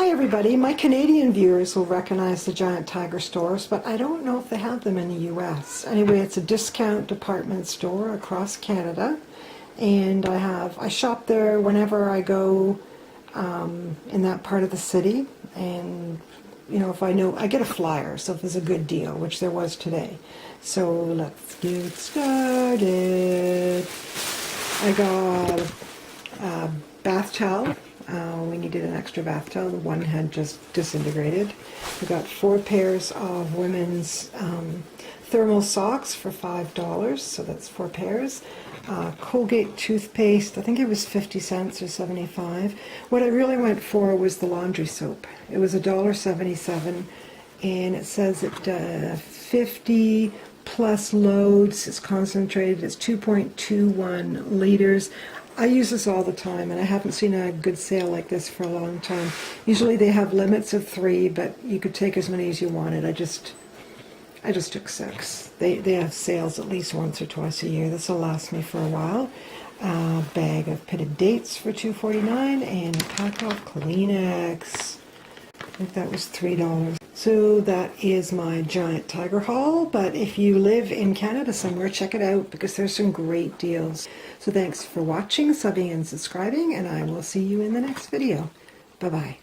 Hi everybody, my Canadian viewers will recognize the Giant Tiger stores, but I don't know if they have them in the US. Anyway, it's a discount department store across Canada, and I shop there whenever I go in that part of the city, and if I get a flyer, so if there's a good deal, which there was today. So let's get started. I got a bath towel. We needed an extra bath towel. The one had just disintegrated. We got 4 pairs of women's thermal socks for $5, so that's 4 pairs. Colgate toothpaste, I think it was 50 cents or 75. What I really went for was the laundry soap. It was $1.77, and it says it 50 plus loads. It's concentrated. It's 2.21 liters. I use this all the time, and I haven't seen a good sale like this for a long time. Usually they have limits of 3, but you could take as many as you wanted. I just took 6. They have sales at least once or twice a year. This will last me for a while. A bag of pitted dates for $2.49, and a pack of Kleenex. I think that was $3. So that is my Giant Tiger haul, but if you live in Canada somewhere, check it out because there's some great deals. So thanks for watching, subbing, and subscribing, and I will see you in the next video. Bye-bye.